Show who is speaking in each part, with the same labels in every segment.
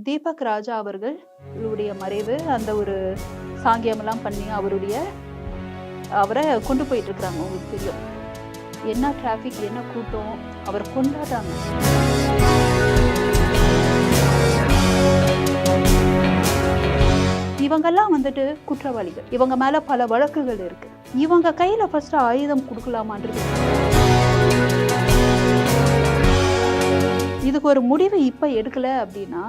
Speaker 1: தீபக் ராஜா அவர்களுடைய மறைவு அந்த ஒரு சாங்கியமெல்லாம் பண்ணி அவரை கொண்டு போயிட்டு இருக்கிறாங்க. உங்களுக்கு தெரியும் என்ன டிராஃபிக், என்ன கூட்டம், அவர் கொண்டாடுறாங்க. இவங்கெல்லாம் வந்துட்டு குற்றவாளிகள். இவங்க மேல பல வழக்குகள் இருக்கு. இவங்க கையில ஃபர்ஸ்ட் ஆயுதம் கொடுக்கலாமான்றது. இதுக்கு ஒரு முடிவு இப்ப எடுக்கல அப்படின்னா,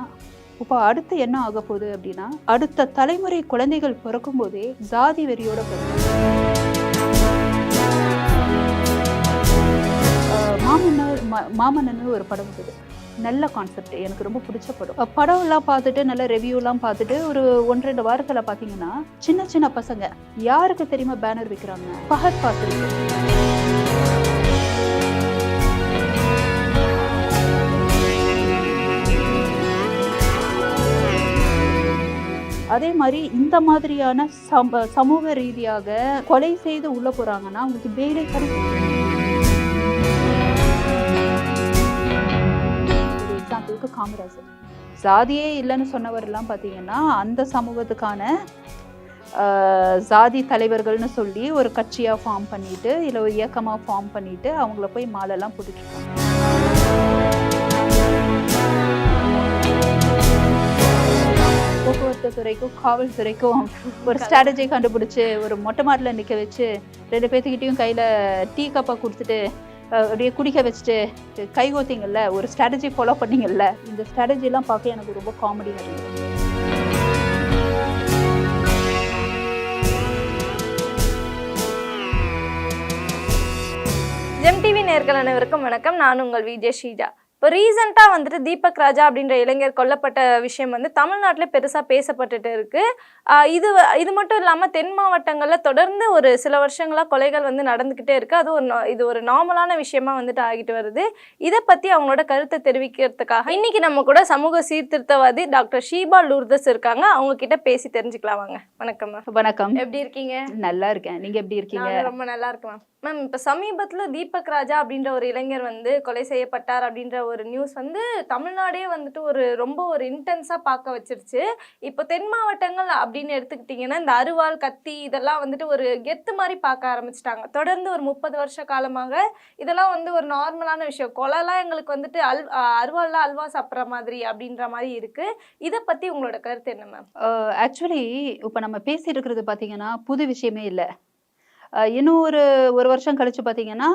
Speaker 1: இப்போ அடுத்து என்ன ஆக போகுது அப்படின்னா, அடுத்த தலைமுறை குழந்தைகள் பிறக்கும் போதே ஜாதி வெறியோட மாமன்னன் ஒரு படம் இருக்குது. நல்ல கான்செப்ட், எனக்கு ரொம்ப பிடிச்ச படம். படம் எல்லாம் பார்த்துட்டு நல்ல ரிவ்யூலாம் பார்த்துட்டு ஒரு 1-2 வாரத்தில் பார்த்தீங்கன்னா சின்ன சின்ன பசங்க யாருக்கு தெரியுமா பேனர் வைக்கிறாங்க? ஃபஹத் ஃபாசில். அதே மாதிரி இந்த மாதிரியான சமூக ரீதியாக கொலை செய்து உள்ள போறாங்கன்னா அவங்களுக்கு பெயிலே கிடைக்கும். எக்ஸாம்பிளுக்கு காமராஜர் ஜாதியே இல்லைன்னு சொன்னவர் எல்லாம் பார்த்தீங்கன்னா அந்த சமூகத்துக்கான ஜாதி தலைவர்கள்னு சொல்லி ஒரு கட்சியா ஃபார்ம் பண்ணிட்டு இல்லை ஒரு இயக்கமா ஃபார்ம் பண்ணிட்டு அவங்கள போய் மாலெல்லாம் போட்டுருக்காங்க. போக்குவரத்து துறைக்கும் காவல்துறைக்கும் ஒரு ஸ்ட்ராட்டஜி கண்டுபிடிச்சு ஒரு மொட்டை மாட்டில் நிற்க வச்சு 2 பேர்த்துக்கிட்டையும் கையில் டீ கப்பை கொடுத்துட்டு அப்படியே குடிக்க வச்சுட்டு கைகோத்திங்கல்ல, ஒரு ஸ்ட்ராட்டஜி ஃபாலோ பண்ணிங்கல்ல. இந்த ஸ்ட்ராட்டஜிலாம் பார்க்க எனக்கு ரொம்ப காமெடியாக இருந்தது.
Speaker 2: ஜெம் டிவி நேயர்கள் அனைவருக்கும் வணக்கம். நான் உங்கள் விஜய் ஸ்ரீஜா. இப்போ ரீசெண்டாக வந்துட்டு தீபக் ராஜா அப்படின்ற இளைஞர் கொல்லப்பட்ட விஷயம் வந்து தமிழ்நாட்டில் பெருசாக பேசப்பட்டுட்டு இருக்கு. இது மட்டும் இல்லாமல் தென் மாவட்டங்களில் தொடர்ந்து ஒரு சில வருஷங்களாக கொலைகள் வந்து நடந்துக்கிட்டே இருக்கு. இது ஒரு நார்மலான விஷயமா வந்துட்டு ஆகிட்டு வருது. இதை பற்றி அவங்களோட கருத்தை தெரிவிக்கிறதுக்காக இன்னைக்கு நம்ம கூட சமூக சீர்திருத்தவாதி டாக்டர் ஷீபா லூர்தஸ் இருக்காங்க. அவங்க கிட்ட பேசி தெரிஞ்சுக்கலாம் வாங்க. வணக்கம் மேம்.
Speaker 1: வணக்கம்.
Speaker 2: எப்படி இருக்கீங்க?
Speaker 1: நல்லா இருக்கேன். நீங்க எப்படி இருக்கீங்க?
Speaker 2: ரொம்ப நல்லா இருக்கேன் மேம். மேம், இப்போ சமீபத்தில் தீபக் ராஜா அப்படின்ற ஒரு இளைஞர் வந்து கொலை செய்யப்பட்டார் அப்படின்ற ஒரு நியூஸ் வந்து தமிழ்நாடே வந்துட்டு ரொம்ப இன்டென்ஸாக பார்க்க வச்சிருச்சு. இப்போ தென் மாவட்டங்கள் அப்படின்னு எடுத்துக்கிட்டிங்கன்னா இந்த அருவாள், கத்தி இதெல்லாம் வந்துட்டு ஒரு கெத்து மாதிரி பார்க்க ஆரம்பிச்சிட்டாங்க. தொடர்ந்து ஒரு 30 வருஷ காலமாக இதெல்லாம் வந்து ஒரு நார்மலான விஷயம். கொலைலாம் எங்களுக்கு வந்துட்டு அருவாள்லாம் அல்வா சாப்பிட்ற மாதிரி அப்படின்ற மாதிரி இருக்குது. இதை பற்றி உங்களோட கருத்து என்ன மேம்?
Speaker 1: ஆக்சுவலி இப்போ நம்ம பேசிட்டு இருக்கிறது பார்த்தீங்கன்னா புது விஷயமே இல்லை. இன்னும் ஒரு வருஷம் கழிச்சு பார்த்தீங்கன்னா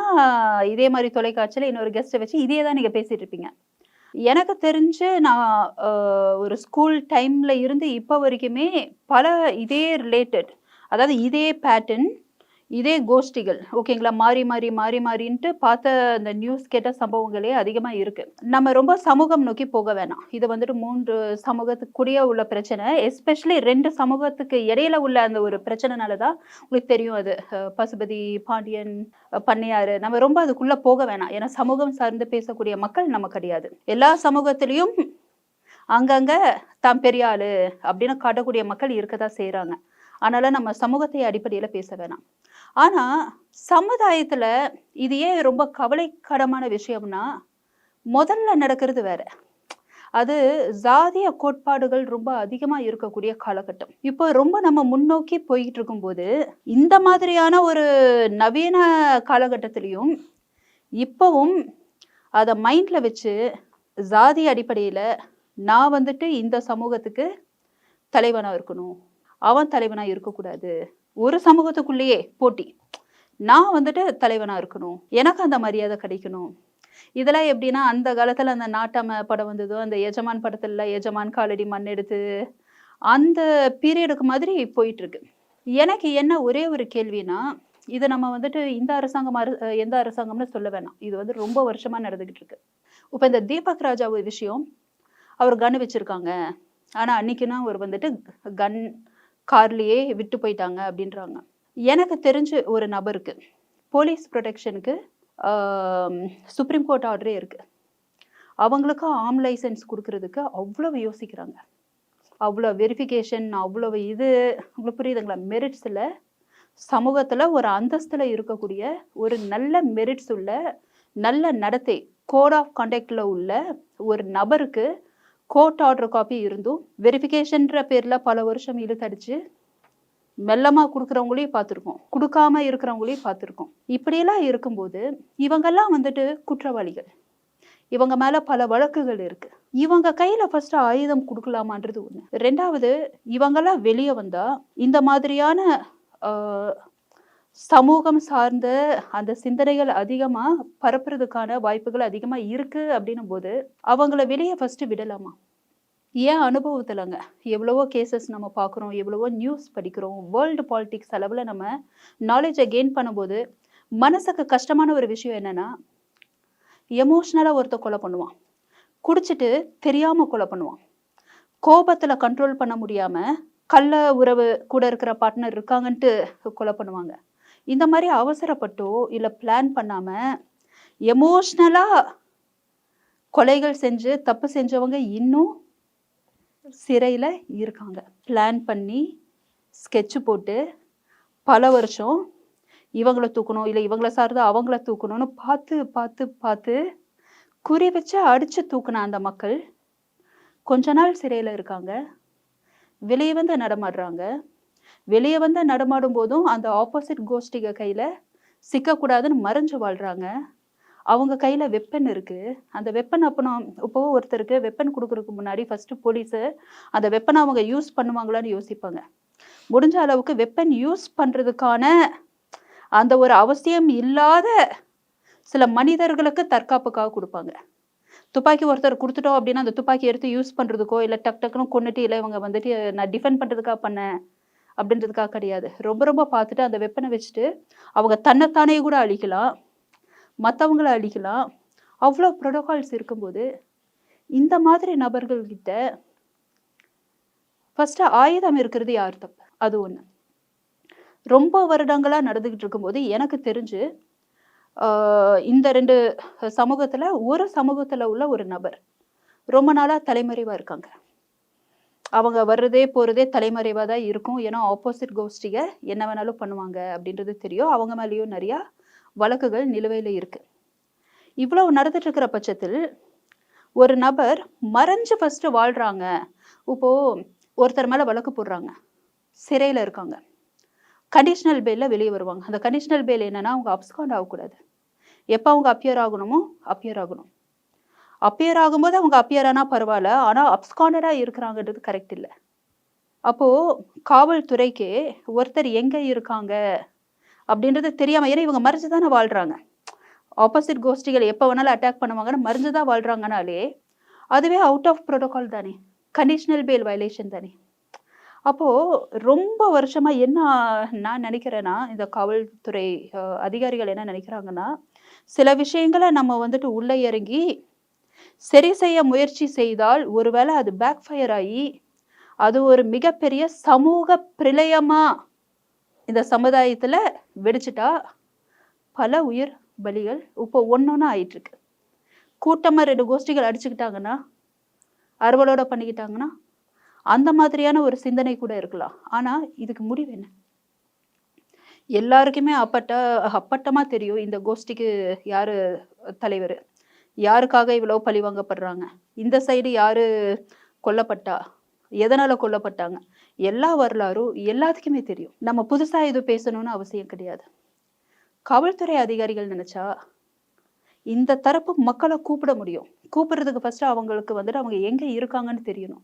Speaker 1: இதே மாதிரி தொலைக்காட்சியில் இன்னொரு கெஸ்ட்டை வச்சு இதே தான் நீங்கள் பேசிட்டு இருப்பீங்க. எனக்கு தெரிஞ்சு நான் ஒரு ஸ்கூல் டைமில் இருந்து இப்போ வரைக்குமே பல இதே ரிலேட்டட், அதாவது இதே பேட்டர்ன், இதே கோஷ்டிகள், ஓகேங்களா, மாறின்ட்டு பார்த்த அந்த நியூஸ் கேட்ட சம்பவங்களே அதிகமாக இருக்குது. நம்ம ரொம்ப சமூகம் நோக்கி போக வேணாம். இது வந்துட்டு 3 சமூகத்துக்குரிய உள்ள பிரச்சனை, எஸ்பெஷலி 2 சமூகத்துக்கு இடையில உள்ள அந்த ஒரு பிரச்சனைனால தான் உங்களுக்கு தெரியும். அது பசுபதி, பாண்டியன், பண்ணையாறு, நம்ம ரொம்ப அதுக்குள்ளே போக வேணாம். ஏன்னா சமூகம் சார்ந்து பேசக்கூடிய மக்கள் நம்ம கிடையாது. எல்லா சமூகத்திலையும் அங்கங்கே தான் பெரிய ஆளு அப்படின்னு காட்டக்கூடிய மக்கள் இருக்கதான் செய்கிறாங்க. அதனால நம்ம சமூகத்தை அடிப்படையில் பேச வேணாம். ஆனால் சமுதாயத்தில் இது ஏன் ரொம்ப கவலைக்கிடமான விஷயம்னா, முதல்ல நடக்கிறது வேற. அது ஜாதிய கோட்பாடுகள் ரொம்ப அதிகமாக இருக்கக்கூடிய காலகட்டம். இப்போ ரொம்ப நம்ம முன்னோக்கி போய்கிட்டு இருக்கும்போது இந்த மாதிரியான ஒரு நவீன காலகட்டத்திலையும் இப்போவும் அதை மைண்டில் வச்சு ஜாதி அடிப்படையில் நான் வந்துட்டு இந்த சமூகத்துக்கு தலைவனாக இருக்கணும், அவன் தலைவனாக இருக்கக்கூடாது, ஒரு சமூகத்துக்குள்ளேயே போட்டி, நான் வந்துட்டு தலைவனாக இருக்கணும், எனக்கு அந்த மரியாதை கிடைக்கணும். இதெல்லாம் எப்படின்னா அந்த காலத்தில் அந்த நாட்டாம படம் வந்ததோ, அந்த எஜமான் படத்துல எஜமான் காலடி மண் எடுத்து அந்த பீரியடுக்கு மாதிரி போயிட்டுருக்கு. எனக்கு என்ன ஒரே ஒரு கேள்வினா, இதை நம்ம வந்துட்டு இந்த அரசாங்கம் எந்த அரசாங்கம்னு சொல்ல வேணாம், இது வந்து ரொம்ப வருஷமாக நடந்துக்கிட்டு இருக்கு. இப்போ இந்த தீபக் ராஜா ஒரு விஷயம், அவர் கன் வச்சுருக்காங்க, ஆனால் அன்னைக்குன்னா அவர் வந்துட்டு கன் கார்லேயே விட்டு போயிட்டாங்க அப்படின்றாங்க. எனக்கு தெரிஞ்ச ஒரு நபருக்கு போலீஸ் ப்ரொடெக்ஷனுக்கு சுப்ரீம் கோர்ட் ஆர்டரே இருக்குது. அவங்களுக்கு ஆர்ம் லைசன்ஸ் கொடுக்கறதுக்கு அவ்வளவு யோசிக்கிறாங்க, அவ்வளோ வெரிஃபிகேஷன், அவ்வளவு இது. உங்களுக்கு புரியுதுங்களா? மெரிட்ஸில் சமூகத்தில் ஒரு அந்தஸ்தில் இருக்கக்கூடிய ஒரு நல்ல மெரிட்ஸ் உள்ள நல்ல நடத்தை, கோட் ஆஃப் கண்டக்டில் உள்ள ஒரு நபருக்கு கோர்ட் ஆர்டர் காப்பி இருந்தும் வெரிஃபிகேஷன்ற பேர்ல பல வருஷம் இழுத்தடிச்சு மெல்லமா கொடுக்குறவங்களையும் பார்த்துருக்கோம், கொடுக்காம இருக்கிறவங்களையும் பார்த்துருக்கோம். இப்படியெல்லாம் இருக்கும்போது இவங்கெல்லாம் வந்துட்டு குற்றவாளிகள். இவங்க மேல பல வழக்குகள் இருக்கு. இவங்க கையில ஃபர்ஸ்ட் ஆயுதம் கொடுக்கலாமான்றது ஒண்ணு. ரெண்டாவது, இவங்கெல்லாம் வெளியே வந்தா இந்த மாதிரியான சமூகம் சார்ந்த அந்த சிந்தனைகள் அதிகமா பரப்புறதுக்கான வாய்ப்புகள் அதிகமா இருக்கு அப்படின்னும் போது அவங்கள வெளியே ஃபர்ஸ்ட் விடலாமா? ஏன் அனுபவத்திலங்க எவ்வளவோ கேசஸ் நம்ம பார்க்குறோம், எவ்வளவோ நியூஸ் படிக்கிறோம், வேர்ல்டு பாலிடிக்ஸ் அளவில் நம்ம நாலேஜை கெயின் பண்ணும்போது மனசுக்கு கஷ்டமான ஒரு விஷயம் என்னன்னா, எமோஷ்னலாக ஒருத்தர் கொலை பண்ணுவான், குடிச்சிட்டு தெரியாமல் கொலை பண்ணுவான், கோபத்தில் கண்ட்ரோல் பண்ண முடியாமல் கள்ள உறவு கூட இருக்கிற பார்ட்னர் இருக்காங்கன்ட்டு கொலை பண்ணுவாங்க. இந்த மாதிரி அவசரப்பட்டோ இல்லை பிளான் பண்ணாமல் எமோஷ்னலாக கொலைகள் செஞ்சு தப்பு செஞ்சவங்க இன்னும் சிறையில் இருக்காங்க. பிளான் பண்ணி ஸ்கெட்சு போட்டு பல வருஷம் இவங்கள தூக்கணும் இல்லை இவங்கள சார்ந்து அவங்கள தூக்கணும்னு பார்த்து பார்த்து பார்த்து குறி வச்சு அடித்து தூக்குன அந்த மக்கள் கொஞ்ச நாள் சிறையில் இருக்காங்க. வெளியே வந்து நடமாடுறாங்க. வெளியே வந்து நடமாடும் போதும் அந்த ஆப்போசிட் கோஷ்டிக கையில் சிக்கக்கூடாதுன்னு மறைஞ்சு வாழ்கிறாங்க. அவங்க கையில் வெப்பன் இருக்குது. அந்த வெப்பன் இப்போது ஒருத்தருக்கு வெப்பன் கொடுக்குறதுக்கு முன்னாடி ஃபஸ்ட்டு போலீஸு அந்த வெப்பனை அவங்க யூஸ் பண்ணுவாங்களான்னு யோசிப்பாங்க. முடிஞ்ச அளவுக்கு வெப்பன் யூஸ் பண்ணுறதுக்கான அந்த ஒரு அவசியம் இல்லாத சில மனிதர்களுக்கு தற்காப்புக்காக கொடுப்பாங்க. துப்பாக்கி ஒருத்தர் கொடுத்துட்டோம் அப்படின்னா அந்த துப்பாக்கி எடுத்து யூஸ் பண்ணுறதுக்கோ இல்லை டக்குன்னு கொண்டுட்டு இல்லை இவங்க வந்துட்டு நான் டிஃபெண்ட் பண்ணுறதுக்காக பண்ணேன் அப்படின்றதுக்காக கிடையாது. ரொம்ப ரொம்ப பார்த்துட்டு அந்த வெப்பனை வச்சுட்டு அவங்க தன்னைத்தானே கூட அழிக்கலாம், மற்றவங்கள அழிக்கலாம். அவ்வளோ ப்ரோட்டோகால்ஸ் இருக்கும்போது இந்த மாதிரி நபர்கள்கிட்ட ஃபஸ்ட்டு ஆயுதம் இருக்கிறது யார் தப்பு? அது ஒன்று. ரொம்ப வருடங்களாக நடந்துக்கிட்டு இருக்கும்போது எனக்கு தெரிஞ்சு இந்த 2 சமூகத்தில் ஒரு சமூகத்தில் உள்ள ஒரு நபர் ரொம்ப நாளாக தலைமறைவாக இருக்காங்க. அவங்க வர்றதே போகிறதே தலைமறைவாக தான் இருக்கும். ஏன்னா ஆப்போசிட் கோஷ்டிக என்ன வேணாலும் பண்ணுவாங்க அப்படின்றது தெரியும். அவங்க மேலேயும் நிறையா வழக்குகள் நிலுவையில் இருக்குது. இவ்வளவு நடந்துட்டு இருக்கிற பட்சத்தில் ஒரு நபர் மறைஞ்சு ஃபஸ்ட்டு வாழ்கிறாங்க. இப்போது ஒருத்தர் மேலே வழக்கு போடுறாங்க, சிறையில் இருக்காங்க, கண்டிஷனல் பெயிலில் வெளியே வருவாங்க. அந்த கண்டிஷனல் பெயில் என்னென்னா அவங்க அப்ஸ்காண்ட் ஆகக்கூடாது. எப்போ அவங்க அப்பியர் ஆகணுமோ அப்பியர் ஆகணும். அப்பியர் ஆகும்போது அவங்க அப்பியர் ஆனால் பரவாயில்ல, ஆனால் அப்ஸ்காண்டடாக இருக்கிறாங்கன்றது கரெக்ட் இல்லை. அப்போது காவல்துறைக்கு ஒருத்தர் எங்கே இருக்காங்க அப்படின்றது தெரியாமல், ஏன்னா இவங்க மறைஞ்சு தானே வாழ்கிறாங்க. ஆப்போசிட் கோஷ்டிகள் எப்போ வேணாலும் அட்டாக் பண்ணுவாங்கன்னு மறைஞ்சு தான் வாழ்கிறாங்கனாலே அதுவே அவுட் ஆஃப் ப்ரோட்டோகால் தானே, கண்டிஷனல் பெயில் வயலேஷன் தானே. அப்போது ரொம்ப வருஷமாக என்ன நான் நினைக்கிறேன்னா, இந்த காவல்துறை அதிகாரிகள் என்ன நினைக்கிறாங்கன்னா, சில விஷயங்களை நம்ம வந்துட்டு உள்ளே இறங்கி சரி செய்ய முயற்சி செய்தால் ஒருவேளை அது பேக் ஃபயர் ஆகி அது ஒரு மிகப்பெரிய சமூக பிரளயமாக இந்த சமுதாயத்தில் வெடிச்சிட்டா பல உயிர் பலிகள் இப்போ ஒன்றொன்னா ஆயிட்டுருக்கு. கூட்டமாக 2 கோஷ்டிகள் அடிச்சுக்கிட்டாங்கன்னா, அறுவலோட பண்ணிக்கிட்டாங்கன்னா அந்த மாதிரியான ஒரு சிந்தனை கூட இருக்கலாம். ஆனால் இதுக்கு முடிவு என்ன? எல்லாருக்குமே அப்பட்டமாக தெரியும் இந்த கோஷ்டிக்கு யார் தலைவர், யாருக்காக இவ்வளோ பழி வாங்கப்படுறாங்க, இந்த சைடு யார் கொல்லப்பட்டா, எதனால் கொல்லப்பட்டாங்க, எல்லா வரலாறும் எல்லாத்துக்குமே தெரியும். நம்ம புதுசாக இது பேசணும்னு அவசியம் கிடையாது. காவல்துறை அதிகாரிகள் நினச்சா இந்த தரப்பு மக்களை கூப்பிட முடியும். கூப்பிடுறதுக்கு ஃபஸ்ட்டு அவங்களுக்கு வந்துட்டு அவங்க எங்கே இருக்காங்கன்னு தெரியணும்.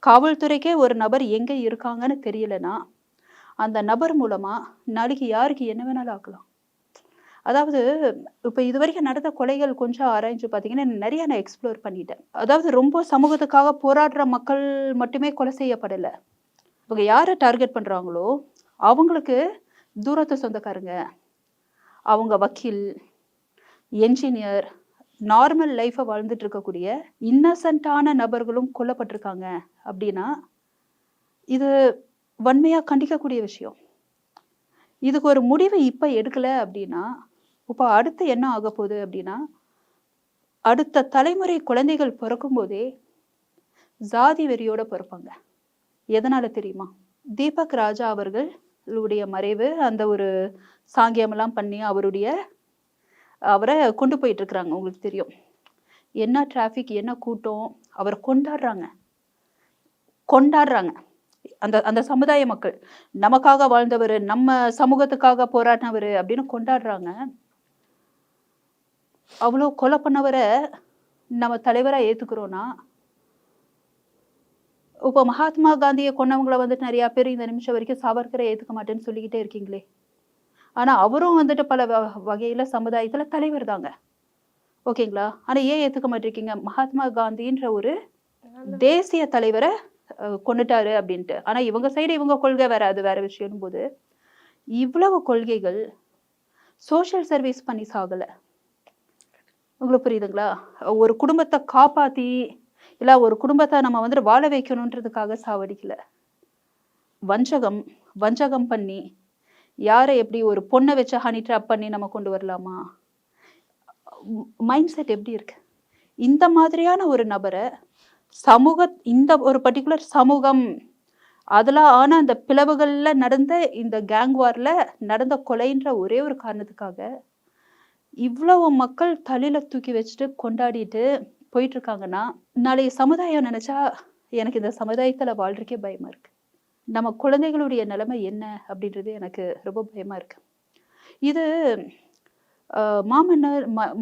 Speaker 1: காவல்துறைக்கே ஒரு நபர் எங்கே இருக்காங்கன்னு தெரியலனா அந்த நபர் மூலமாக நாளைக்கு யாருக்கு என்ன வேணாலும் ஆக்கலாம். அதாவது இப்போ இது வரைக்கும் நடந்த கொலைகள் கொஞ்சம் ஆராய்ஞ்சு பார்த்தீங்கன்னா நிறைய நான் எக்ஸ்ப்ளோர் பண்ணிட்டேன். அதாவது ரொம்ப சமூகத்துக்காக போராடுற மக்கள் மட்டுமே கொலை செய்யப்படலை. இவங்க யாரை டார்கெட் பண்ணுறாங்களோ அவங்களுக்கு தூரத்து சொந்தக்காரங்க, அவங்க வக்கீல், என்ஜினியர், நார்மல் லைஃப்பை வாழ்ந்துட்டு இருக்கக்கூடிய இன்னசென்ட்டான நபர்களும் கொல்லப்பட்டிருக்காங்க அப்படின்னா இது வன்மையாக கண்டிக்கக்கூடிய விஷயம். இதுக்கு ஒரு முடிவு இப்போ எடுக்கலை அப்படின்னா இப்போ அடுத்து என்ன ஆக போகுது அப்படின்னா, அடுத்த தலைமுறை குழந்தைகள் பிறக்கும் போதே ஜாதி வெறியோட பிறப்பாங்க. எதனால் தெரியுமா? தீபக் ராஜா அவர்களுடைய மறைவு, அந்த ஒரு சாங்கியமெல்லாம் பண்ணி அவரை கொண்டு போயிட்டு இருக்கிறாங்க. உங்களுக்கு தெரியும், என்ன டிராஃபிக், என்ன கூட்டம், அவர் கொண்டாடுறாங்க கொண்டாடுறாங்க. அந்த அந்த சமுதாய மக்கள் நமக்காக வாழ்ந்தவர், நம்ம சமூகத்துக்காக போராடினவர் அப்படின்னு கொண்டாடுறாங்க. அவ்வளோ கொலை பண்ணவரை நம்ம தலைவரா ஏத்துக்கிறோம்னா, இப்போ மகாத்மா காந்தியை கொன்னவங்கள வந்துட்டு நிறைய பேர் இந்த நிமிஷம் வரைக்கும் சாவர்கரை ஏத்துக்க மாட்டேன்னு சொல்லிக்கிட்டே இருக்கீங்களே. ஆனா அவரும் வந்துட்டு பல வகையில சமுதாயத்துல தலைவர் தாங்க. ஓகேங்களா? ஆனா ஏன் ஏத்துக்க மாட்டிருக்கீங்க? மகாத்மா காந்தின்ற ஒரு தேசிய தலைவரை கொன்னுட்டாரு அப்படின்ட்டு. ஆனா இவங்க சைடு இவங்க கொள்கை வேற, அது வேற விஷயம் போது இவ்வளவு கொள்கைகள் சோஷியல் சர்வீஸ் பண்ணி சாகல. உங்களுக்கு புரியுதுங்களா? ஒரு குடும்பத்தை காப்பாத்தி இல்ல ஒரு குடும்பத்தை நம்ம வந்துட்டு வாழ வைக்கணுன்றதுக்காக சாவடிக்கல. வஞ்சகம் பண்ணி யாரை எப்படி ஒரு பொண்ணை வச்சு ஹனி ட்ராப் பண்ணி நம்ம கொண்டு வரலாமா? மைண்ட் செட் எப்படி இருக்கு? இந்த மாதிரியான ஒரு நபரை இந்த ஒரு பர்டிகுலர் சமூகம் அதுல ஆன அந்த பிளவுகள்ல நடந்த இந்த கேங் வார்ல நடந்த கொலைன்ற ஒரே ஒரு காரணத்துக்காக இவ்வளவு மக்கள் தலையில தூக்கி வச்சுட்டு கொண்டாடிட்டு போயிட்டு இருக்காங்கன்னா, நாளைய சமுதாயம் நினைச்சா எனக்கு இந்த சமுதாயத்துல வாழ்றதுக்கே பயமா இருக்கு. நம்ம குழந்தைகளுடைய நிலைமை என்ன அப்படின்றது எனக்கு ரொம்ப பயமா இருக்கு. இது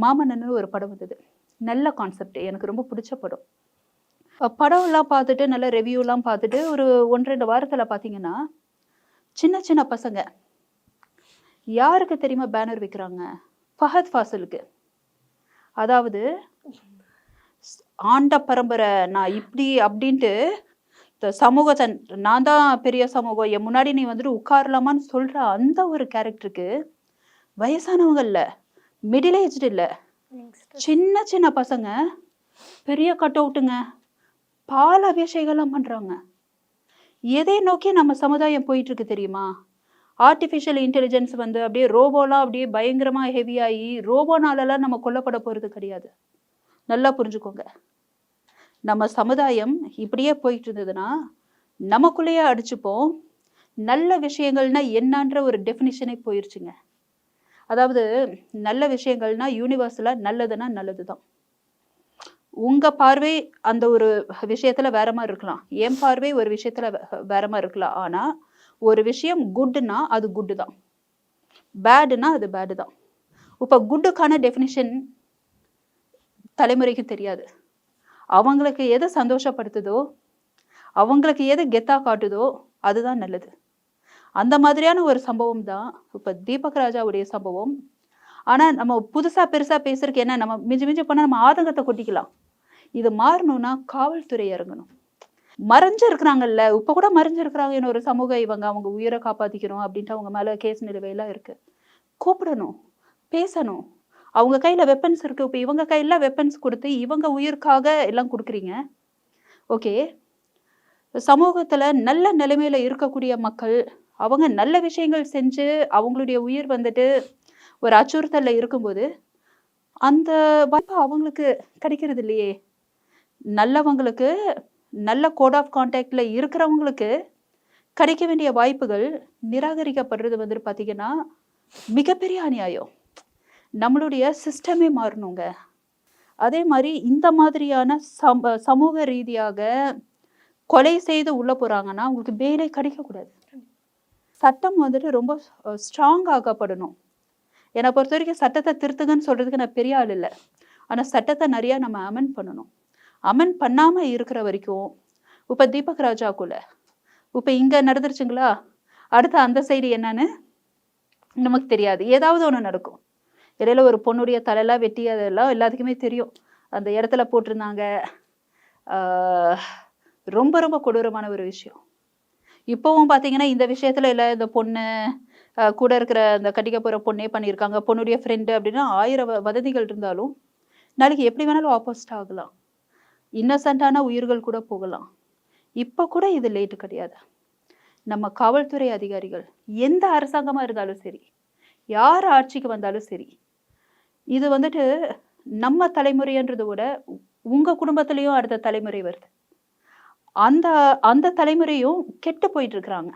Speaker 1: மாமன்னன் ஒரு படம் வந்தது. நல்ல கான்செப்ட், எனக்கு ரொம்ப பிடிச்ச படம். படம் எல்லாம் பார்த்துட்டு நல்ல ரிவ்யூ எல்லாம் பார்த்துட்டு ஒரு 1-2 வாரத்துல பாத்தீங்கன்னா, சின்ன சின்ன பசங்க யாருக்கு தெரியுமா பேனர் வைக்கிறாங்க? ஃபஹத் ஃபாசிலுக்கு. அதாவது ஆண்ட பரம்பரை, நான் இப்படி அப்படின்ட்டு சமூகத்தை நான் தான் பெரிய சமூகம், என் முன்னாடி நீ வந்துட்டு உட்காரலாமான்னு சொல்ற அந்த ஒரு கேரக்டருக்கு வயசானவங்க இல்ல, மிடில் ஏஜ்டு இல்ல, சின்ன சின்ன பசங்க பெரிய கட் அவுட்டுங்க, பால் அபிஷேகம்லாம் பண்றாங்க. எதை நோக்கி நம்ம சமுதாயம் போயிட்டு இருக்கு தெரியுமா? ஆர்டிஃபிஷியல் இன்டெலிஜென்ஸ் வந்து அப்படியே ரோபோலாம் அப்படியே பயங்கரமா ஹெவியாகி ரோபோனாலலாம் நம்ம கொல்லப்பட போறது கிடையாது. நல்லா புரிஞ்சுக்கோங்க. நம்ம சமுதாயம் இப்படியே போயிட்டு இருந்ததுன்னா நமக்குள்ளேயே அடிச்சுப்போம். நல்ல விஷயங்கள்னா என்னன்ற ஒரு டெஃபினிஷனே போயிருச்சுங்க. அதாவது நல்ல விஷயங்கள்னா யூனிவர்சலா நல்லதுன்னா நல்லதுதான். உங்க பார்வை அந்த ஒரு விஷயத்துல வேற மாதிரி இருக்கலாம், என் பார்வை ஒரு விஷயத்துல வேற மாதிரி இருக்கலாம். ஆனா ஒரு விஷயம் குட்னா அது குட்டு தான், பேடுனா அது பேடு தான். இப்ப குட்டுக்கான டெஃபினிஷன் தலைமுறைக்கு தெரியாது. அவங்களுக்கு எது சந்தோஷப்படுத்துதோ, அவங்களுக்கு எது கெத்தா காட்டுதோ அதுதான் நல்லது. அந்த மாதிரியான ஒரு சம்பவம் தான் இப்ப தீபக் ராஜாவுடைய சம்பவம். ஆனா நம்ம புதுசா பெருசா பேசுறதுக்கு என்ன, நம்ம மிஞ்சி போனா நம்ம ஆதங்கத்தை கொட்டிக்கலாம். இது மாறணும்னா காவல்துறை இறங்கணும். மறைஞ்சு இருக்கிறாங்கல்ல, இப்ப கூட மறைஞ்சு இருக்கிறாங்க இன்னொரு சமூக இவங்க, அவங்க உயிரை காப்பாத்திக்கணும் அப்படின்ட்டு அவங்க மேல கேஸ் நிலுவையெல்லாம் இருக்கு. கூப்பிடணும், பேசணும். அவங்க கையில வெப்பன்ஸ் இருக்கு. இப்ப இவங்க கையில வெப்பன்ஸ் கொடுத்து இவங்க உயிருக்காக எல்லாம் கொடுக்குறீங்க. ஓகே, சமூகத்துல நல்ல நிலைமையில இருக்கக்கூடிய மக்கள் அவங்க நல்ல விஷயங்கள் செஞ்சு அவங்களுடைய உயிர் வந்துட்டு ஒரு அச்சுறுத்தல்ல இருக்கும்போது அந்த வாய்ப்பு அவங்களுக்கு கிடைக்கிறது இல்லையே. நல்லவங்களுக்கு, நல்ல கோட் ஆஃப் கான்டாக்ட்ல இருக்கிறவங்களுக்கு கிடைக்க வேண்டிய வாய்ப்புகள் நிராகரிக்கப்படுறது வந்துட்டு பார்த்தீங்கன்னா மிகப்பெரிய அநியாயம். நம்மளுடைய சிஸ்டமே மாறணுங்க. அதே மாதிரி இந்த மாதிரியான சமூக ரீதியாக கொலை செய்து உள்ள போறாங்கன்னா அவங்களுக்கு பெயிலே கிடைக்கக்கூடாது. சட்டம் வந்துட்டு ரொம்ப ஸ்ட்ராங் ஆக்கப்படணும். என்னை பொறுத்த வரைக்கும் சட்டத்தை திருத்துங்கன்னு சொல்றதுக்கு நான் பெரிய ஆள் இல்லை. ஆனா சட்டத்தை நிறைய நம்ம அமெண்ட் பண்ணணும். அமெண்ட் பண்ணாம இருக்கிற வரைக்கும் இப்ப தீபக் ராஜாக்குள்ள இப்ப இங்க நடந்துருச்சுங்களா, அடுத்த அந்த சைடு என்னன்னு நமக்கு தெரியாது. ஏதாவது ஒண்ணு நடக்கும். இடையில ஒரு பொண்ணுடைய தலையெல்லாம் வெட்டி அதெல்லாம் எல்லாத்துக்குமே தெரியும். அந்த இடத்துல போட்டிருந்தாங்க. ரொம்ப ரொம்ப கொடூரமான ஒரு விஷயம். இப்பவும் பாத்தீங்கன்னா இந்த விஷயத்துல இல்ல, இந்த பொண்ணு கூட இருக்கிற அந்த கட்டிக்க போற பொண்ணே பண்ணியிருக்காங்க, பொண்ணுடைய ஃப்ரெண்டு அப்படின்னா 1000 வதந்திகள் இருந்தாலும் நாளைக்கு எப்படி வேணாலும் ஆப்போசிட் ஆகலாம். இன்னசென்டான உயிர்கள் கூட போகலாம். இப்ப கூட இது லேட்டு கிடையாது. நம்ம காவல்துறை அதிகாரிகள் எந்த அரசாங்கமா இருந்தாலும் சரி, யார் ஆட்சிக்கு வந்தாலும் சரி, இது வந்துட்டு நம்ம தலைமுறைன்றதை விட உங்க குடும்பத்திலையும் அடுத்த தலைமுறை வருது. அந்த அந்த தலைமுறையும் கெட்டு போயிட்டு இருக்கிறாங்க.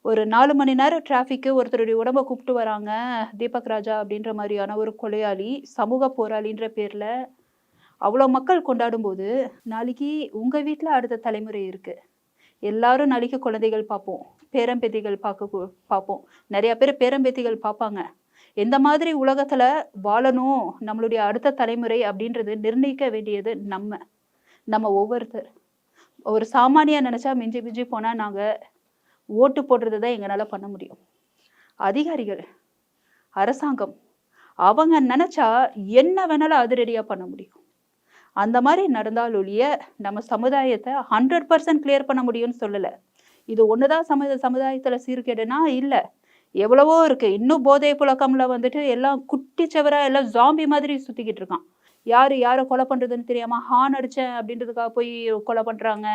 Speaker 1: ஒரு 4 மணி நேரம் டிராஃபிக்கு ஒருத்தருடைய உடம்ப கூப்பிட்டு வராங்க, தீபக் ராஜா அப்படின்ற மாதிரியான ஒரு கொலையாளி, சமூக போராளின்ற பேர்ல அவ்வளோ மக்கள் கொண்டாடும் போது நாளைக்கு உங்க வீட்டில் அடுத்த தலைமுறை இருக்கு. எல்லாரும் நாளைக்கு குழந்தைகள் பார்ப்போம், பேரம்பேத்திகள் பார்ப்போம். நிறைய பேர் பேரம்பேத்திகள் பார்ப்பாங்க. எந்த மாதிரி உலகத்துல வாழணும் நம்மளுடைய அடுத்த தலைமுறை அப்படின்றது நிர்ணயிக்க வேண்டியது நம்ம ஒவ்வொருத்தர். ஒரு சாமானியா நினைச்சா மிஞ்சி மிஞ்சி போனா நாங்க ஓட்டு போடுறது தான் எங்களால பண்ண முடியும். அதிகாரிகள், அரசாங்கம் அவங்க நினைச்சா என்ன வேணாலும் அதிரடியா பண்ண முடியும். அந்த மாதிரி நடந்தால் ஒழிய நம்ம சமுதாயத்தை 100% கிளியர் பண்ண முடியும்னு சொல்லலை. இது ஒண்ணுதான் சமுதாயத்துல சீர்கேடுனா இல்லை, எவ்வளவோ இருக்கு. இன்னும் போதை புழக்கம்ல வந்துட்டு எல்லாம் குட்டிச்சவரா எல்லாம் ஜாம்பி மாதிரி சுத்திக்கிட்டு இருக்கான். யாரை கொலை பண்றதுன்னு தெரியாம ஹார்ன் அடிச்சேன் அப்படின்றதுக்காக போய் கொலை பண்றாங்க.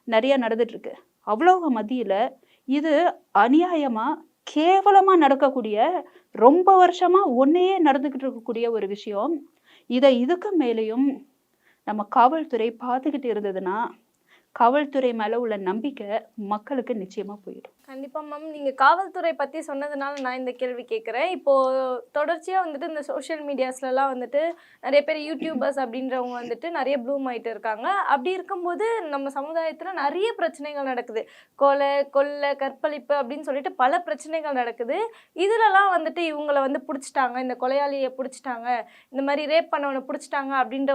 Speaker 1: நிறைய நடந்துட்டு இருக்கு. அவ்வளவு மத்தியில இது அநியாயமா கேவலமா நடக்கக்கூடிய, ரொம்ப வருஷமா ஒன்னையே நடந்துகிட்டு இருக்கக்கூடிய ஒரு விஷயம். இதுக்கு மேலேயும் நம்ம காவல்துறை பார்த்துக்கிட்டு இருந்ததுன்னா காவல்துறை மேல உள்ள நம்பிக்கை மக்களுக்கு நிச்சயமா போயிடும்.
Speaker 2: கண்டிப்பா மேம். நீங்க காவல்துறை பத்தி சொன்னதுனால நான் இந்த கேள்வி கேட்குறேன். இப்போ தொடர்ச்சியா வந்துட்டு இந்த சோஷியல் மீடியாஸ்லலாம் வந்துட்டு நிறைய பேர் யூடியூபர்ஸ் அப்படின்றவங்க வந்துட்டு நிறைய ப்ளூம் ஆயிட்டு இருக்காங்க. அப்படி இருக்கும்போது நம்ம சமுதாயத்துல நிறைய பிரச்சனைகள் நடக்குது. கொலை, கொள்ளை, கற்பழிப்பு அப்படின்னு சொல்லிட்டு பல பிரச்சனைகள் நடக்குது. இதுலலாம் வந்துட்டு இவங்களை வந்து பிடிச்சிட்டாங்க, இந்த கொலையாளியை பிடிச்சிட்டாங்க, இந்த மாதிரி ரேப் பண்ணவனை பிடிச்சிட்டாங்க அப்படின்ற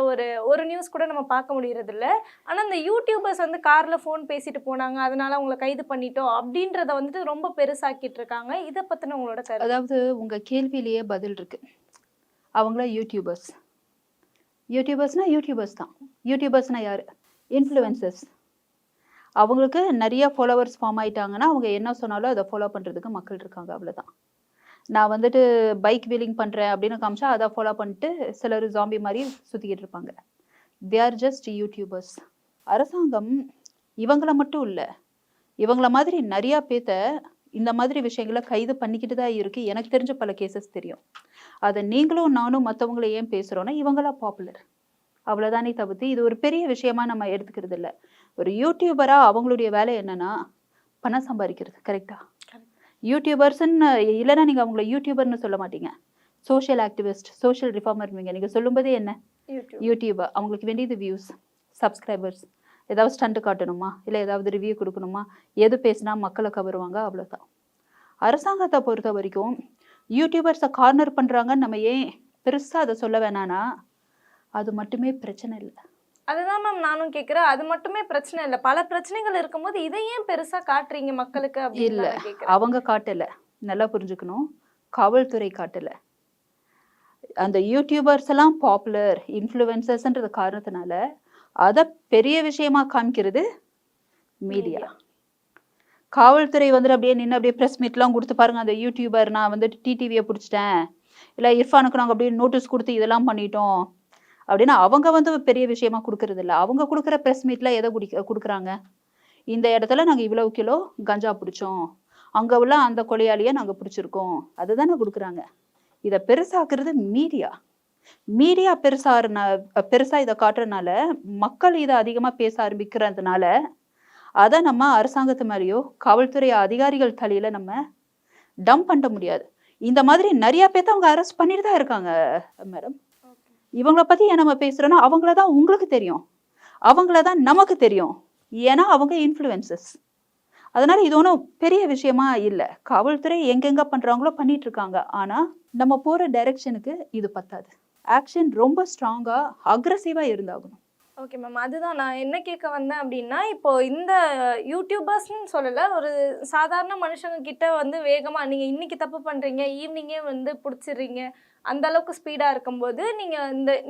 Speaker 2: ஒரு நியூஸ் கூட நம்ம பார்க்க முடியறது இல்லை. ஆனா இந்த யூடியூபர்ஸ் வந்து கார்ல ஃபோன் பேசிட்டு போனாங்க, அதனால அவங்களை கைது பண்ணிட்டோம் அப்படின்றத வந்துட்டு ரொம்ப பெருசாக்கிட்டு இருக்காங்க. இதை பத்தின உங்களோட கருத்து?
Speaker 1: அதாவது உங்க கேள்வியிலேயே பதில் இருக்கு. அவங்கள யூடியூபர்ஸ் தான். யூடியூபர்ஸ்னா யாரு? இன்ஃப்ளூயன்சர்ஸ். அவங்களுக்கு நிறைய ஃபாலோவர்ஸ் ஃபார்ம் ஆயிட்டாங்கன்னா அவங்க என்ன சொன்னாலும் அதை ஃபாலோ பண்றதுக்கு மக்கள் இருக்காங்க, அவ்வளவுதான். நான் வந்துட்டு பைக் வீலிங் பண்றேன் அப்படின்னு காமிச்சா அதை ஃபாலோ பண்ணிட்டு சிலர் ஜாம்பி மாதிரி சுத்திக்கிட்டு இருப்பாங்க. They are just YouTubers. அரசாங்கம் இவங்கள மட்டும் இல்லை, இவங்கள மாதிரி நிறைய பேத்த இந்த மாதிரி விஷயங்களை கைது பண்ணிக்கிட்டு தான் இருக்கு. எனக்கு தெரிஞ்ச பல கேசஸ் தெரியும். அதை நீங்களும் நானும் மற்றவங்களை ஏன் பேசுறோம்னா இவங்களா பாப்புலர், அவ்வளவுதானே தவிர்த்து இது ஒரு பெரிய விஷயமா நம்ம எடுத்துக்கிறது இல்லை. ஒரு யூடியூபரா அவங்களுடைய வேலை என்னன்னா பணம் சம்பாதிக்கிறது. கரெக்டா? யூடியூபர்ஸ்ன்னு இல்லைன்னா நீங்க அவங்கள யூடியூபர்னு சொல்ல மாட்டீங்க, சோஷியல் ஆக்டிவிஸ்ட், சோஷியல் ரிஃபார்மர். நீங்க சொல்லும்போதே என்ன யூடியூபர், அவங்களுக்கு வேண்டியது வியூஸ், சப்ஸ்கிரைபர்ஸ். ஏதாவது ஸ்டண்ட் காட்டணுமா, இல்லை ஏதாவது ரிவ்யூ கொடுக்கணுமா, எது பேசினா மக்களை கவருவாங்க, அவ்வளோதான். அரசாங்கத்தை பொறுத்த வரைக்கும் யூடியூபர்ஸை கார்னர் பண்ணுறாங்கன்னு நம்ம ஏன் பெருசாக அதை சொல்ல வேணான்னா அது மட்டுமே பிரச்சனை இல்லை.
Speaker 2: அதுதான் மேம் நானும் கேட்குறேன். அது மட்டுமே பிரச்சனை இல்லை, பல பிரச்சனைகள் இருக்கும்போது இதை ஏன் பெருசாக காட்டுறீங்க மக்களுக்கு?
Speaker 1: இல்லை, அவங்க காட்டலை. நல்லா புரிஞ்சுக்கணும், காவல்துறை காட்டலை. அந்த யூடியூபர்ஸ் எல்லாம் பாப்புலர் இன்ஃப்ளூயன்சர்ஸ்ன்றது காரணத்தினால அதை பெரிய விஷயமா காமிக்கிறது மீடியா. காவல்துறை வந்துட்டு அப்படியே நின்று அப்படியே ப்ரெஸ் மீட்லாம் கொடுத்து பாருங்க, அந்த யூடியூபர் நான் வந்துட்டு டிடிவியை பிடிச்சிட்டேன், இல்லை இர்ஃபானுக்கு நாங்கள் அப்படியே நோட்டீஸ் கொடுத்து இதெல்லாம் பண்ணிட்டோம் அப்படின்னா அவங்க வந்து பெரிய விஷயமா கொடுக்கறது இல்லை. அவங்க கொடுக்குற ப்ரெஸ் மீட்ல எதை கொடுக்குறாங்க? இந்த இடத்துல நாங்கள் இவ்வளவு கிலோ கஞ்சா பிடிச்சோம், அங்கே உள்ள அந்த கொலையாளியை நாங்கள் பிடிச்சிருக்கோம், அதுதானே கொடுக்குறாங்க. இதை பெருசாக்குறது மீடியா பெருசா இதை காட்டுறதுனால மக்கள் இதை அதிகமா பேச ஆரம்பிக்கிறதுனால அதை நம்ம அரசாங்கத்து மேலேயோ காவல்துறை அதிகாரிகள் தலையில நம்ம டம்ப் பண்ண முடியாது. இந்த மாதிரி நிறைய பேர்த்த அவங்க அரெஸ்ட் பண்ணிட்டு தான் இருக்காங்க மேடம். இவங்களை பத்தி ஏன் நம்ம பேசுறோம்னா அவங்களதான் உங்களுக்கு தெரியும், அவங்களதான் நமக்கு தெரியும், ஏன்னா அவங்க இன்ஃப்ளூயன்சஸ். அதனால இது ஒன்றும் பெரிய விஷயமா இல்லை. காவல்துறை எங்கெங்க பண்றாங்களோ பண்ணிட்டு இருக்காங்க. ஆனா நம்ம போற டைரக்ஷனுக்கு இது பத்தாது. ஆக்ஷன் ரொம்ப ஸ்ட்ராங்கா அக்ரெசிவா இருந்தாகணும்.
Speaker 2: Okay ma'am. அதுதான் நான் என்ன கேட்க வந்தேன் அப்படின்னா, இப்போ இந்த யூடியூபர்ஸ்ன்னு சொல்லலை, ஒரு சாதாரண மனுஷங்க கிட்ட வந்து வேகமாக நீங்கள் இன்னைக்கு தப்பு பண்ணுறீங்க, ஈவினிங்கே வந்து பிடிச்சிடுறீங்க, அந்த அளவுக்கு ஸ்பீடாக இருக்கும்போது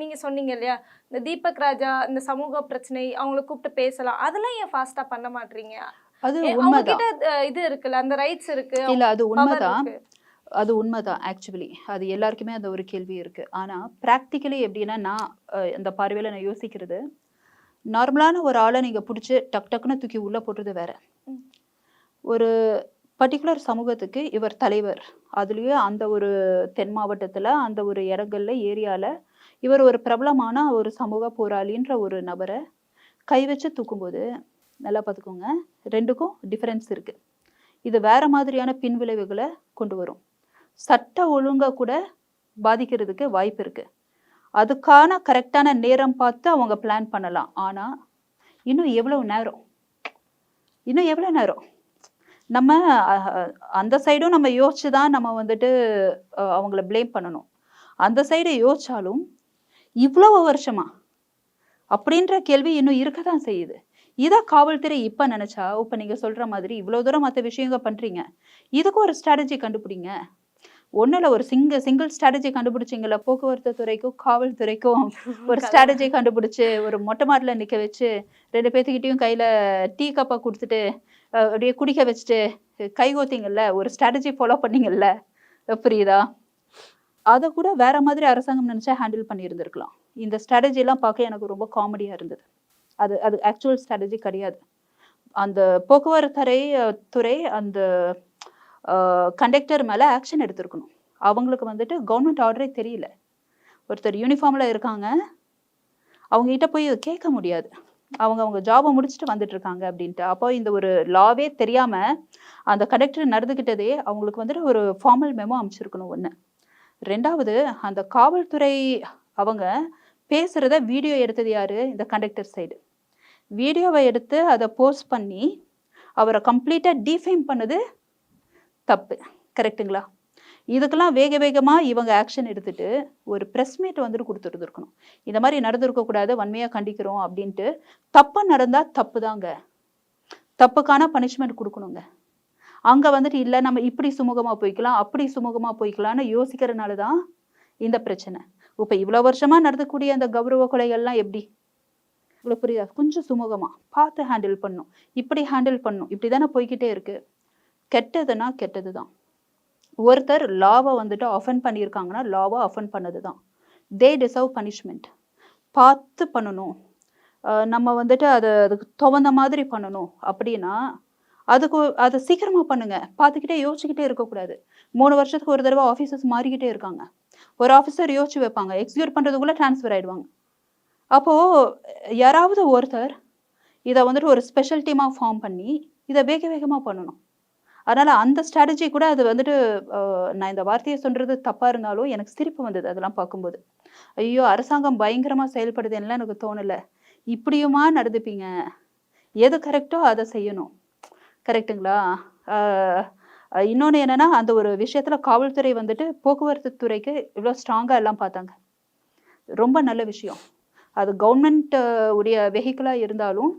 Speaker 2: நீங்கள் சொன்னீங்க இல்லையா, இந்த தீபக் ராஜா இந்த சமூக பிரச்சனை அவங்கள கூப்பிட்டு பேசலாம், அதெல்லாம் ஏன் ஃபாஸ்ட்டாக பண்ண மாட்டீங்க?
Speaker 1: அது உண்மைதான்.
Speaker 2: இது இருக்குல்ல, அந்த ரைட்ஸ் இருக்கு.
Speaker 1: இல்ல அது உண்மைதான், அது உண்மைதான். ஆக்சுவலி அது எல்லாருக்குமே அந்த ஒரு கேள்வி இருக்கு. ஆனா ப்ராக்டிக்கலி எப்படின்னா நான் இந்த பார்வையில நான் யோசிக்கிறது, நார்மலான ஒரு ஆளை நீங்க பிடிச்சி டக்குன்னு தூக்கி உள்ள போடுறது வேற. ஒரு பர்டிகுலர் சமூகத்துக்கு இவர் தலைவர், அதுலயும் அந்த ஒரு தென் மாவட்டத்துல அந்த ஒரு இடங்கள்ல ஏரியால இவர் ஒரு பிரபலமான ஒரு சமூக போராளின்ற ஒரு நபரை கை வச்சு தூக்கும்போது நல்லா பார்த்துக்கோங்க, ரெண்டுக்கும் டிஃபரன்ஸ் இருக்கு. இது வேற மாதிரியான பின்விளைவுகளை கொண்டு வரும். சட்ட ஒழுங்கை கூட பாதிக்கிறதுக்கு வாய்ப்பு இருக்கு. அதுக்கான கரெக்டான நேரம் பார்த்து அவங்க பிளான் பண்ணலாம். ஆனா இன்னும் எவ்வளவு நேரம் இன்னும் எவ்வளவு நேரம் நம்ம அந்த சைடும் நம்ம யோசிச்சு தான் நம்ம வந்துட்டு அவங்கள ப்ளேம் பண்ணணும். அந்த சைடு யோசிச்சாலும் இவ்வளவு வருஷமா அப்படின்ற கேள்வி இன்னும் இருக்கதான் செய்யுது. இதை காவல்துறை இப்ப நினைச்சா, இப்ப நீங்க சொல்ற மாதிரி இவ்வளவு தூரம் மற்ற விஷயங்க பண்றீங்க, இதுக்கு ஒரு ஸ்ட்ராட்டஜி கண்டுபிடிங்க. ஒண்ணுல ஒரு சிங்கிள் ஸ்ட்ராட்டஜி கண்டுபிடிச்சிங்கல்ல, போக்குவரத்து துறைக்கும் காவல்துறைக்கும் ஒரு ஸ்ட்ராட்டஜி கண்டுபிடிச்சு ஒரு மொட்டை மாடல நிக்க வச்சு 2 பேத்துக்கிட்டையும் கையில டீ கப்பை கொடுத்துட்டு அப்படியே குடிக்க வச்சுட்டு கைகோத்தீங்கல்ல, ஒரு ஸ்ட்ராட்டஜி ஃபாலோ பண்ணீங்கல்ல, புரியுதா? அதை கூட வேற மாதிரி அரசாங்கம் நினைச்சா ஹேண்டில் பண்ணியிருந்திருக்கலாம். இந்த ஸ்ட்ராட்டஜி எல்லாம் பார்க்க எனக்கு ரொம்ப காமெடியா இருந்தது. அது அது ஆக்சுவல் ஸ்ட்ராட்டஜி கிடையாது. அந்த போக்குவரத்து துறை அந்த கண்டக்டர் மேல ஆக்ஷன் எடுத்திருக்கணும். அவங்களுக்கு வந்துட்டு கவர்மெண்ட் ஆர்டரே தெரியல. ஒருத்தர் யூனிஃபார்ம்ல இருக்காங்க, அவங்க கிட்ட போய் கேட்க முடியாது. அவங்க ஜாபை முடிச்சுட்டு வந்துட்டு இருக்காங்க அப்படின்ட்டு. அப்போ இந்த ஒரு லாவே தெரியாம அந்த கண்டக்டர் நடந்துகிட்டதே அவங்களுக்கு வந்துட்டு ஒரு ஃபார்மல் மெமோ அமைச்சிருக்கணும். ஒண்ணு. ரெண்டாவது, அந்த காவல்துறை அவங்க பேசுறத வீடியோ எடுத்தது யாரு? இந்த கண்டக்டர் சைடு. வீடியோவை எடுத்து அதை போஸ்ட் பண்ணி அவரை கம்ப்ளீட்டா டிஃபேம் பண்ணது தப்பு. கரெக்டுங்களா? இதுக்கெல்லாம் வேகமா இவங்க ஆக்ஷன் எடுத்துட்டு ஒரு ப்ரெஸ் மீட் வந்துட்டு கொடுத்துருந்துருக்கணும். இந்த மாதிரி நடந்திருக்க கூடாது, வன்மையா கண்டிக்கிறோம் அப்படின்ட்டு. தப்பு நடந்தா தப்பு தாங்க, தப்புக்கான பனிஷ்மெண்ட் கொடுக்கணுங்க. அங்க வந்துட்டு இல்ல நம்ம இப்படி சுமூகமா போய்க்கலாம், அப்படி சுமூகமா போய்க்கலாம்னு யோசிக்கிறதுனால தான் இந்த பிரச்சனை. இப்ப இவ்வளவு வருஷமா நடக்கக்கூடிய அந்த கௌரவ கொலைகள்லாம் எப்படி? இவ்வளவு புரியுதா? கொஞ்சம் சுமூகமா பார்த்து ஹேண்டில் பண்ணும், இப்படி ஹேண்டில் பண்ணும். இப்படிதானே போய்கிட்டே இருக்கு. கெட்டதுன்னா கெட்டதுதான். ஒருத்தர் லாவை வந்துட்டு அஃபெண்ட் பண்ணியிருக்காங்கன்னா லாவை அஃபெண்ட் பண்ணதுதான். They deserve punishment. பார்த்து பண்ணணும். நம்ம வந்துட்டு அதுக்கு துவந்த மாதிரி பண்ணணும் அப்படின்னா அதை சீக்கிரமா பண்ணுங்க. பார்த்துக்கிட்டே யோசிச்சுக்கிட்டே இருக்கக்கூடாது. 3 வருஷத்துக்கு ஒரு தடவை ஆஃபீஸர்ஸ் மாறிக்கிட்டே இருக்காங்க. ஒரு ஆஃபீஸர் யோசிச்சு வைப்பாங்க, எக்ஸிக்யூட் பண்றதுக்குள்ள டிரான்ஸ்ஃபர் ஆயிடுவாங்க. அப்போ யாராவது ஒருத்தர் இதை வந்துட்டு ஒரு ஸ்பெஷல் டீமா ஃபார்ம் பண்ணி இதை வேகமா பண்ணணும். அதனால அந்த ஸ்ட்ராட்டஜி கூட அது வந்துட்டு நான் இந்த வார்த்தையை சொல்றது தப்பா இருந்தாலும் எனக்கு சிரிப்பு வந்தது அதெல்லாம் பார்க்கும்போது. ஐயோ, அரசாங்கம் பயங்கரமா செயல்படுதுன்னு எனக்கு தோணல. இப்படியுமா நடந்துப்பீங்க? எது கரெக்டோ அதை செய்யணும். கரெக்டுங்களா? இன்னொன்று என்னன்னா, அந்த ஒரு விஷயத்துல காவல்துறை வந்துட்டு போக்குவரத்து துறைக்கு இவ்வளோ ஸ்ட்ராங்கா எல்லாம் பார்த்தாங்க. ரொம்ப நல்ல விஷயம். அது கவர்மெண்ட் உடைய வெஹிக்கிளா இருந்தாலும்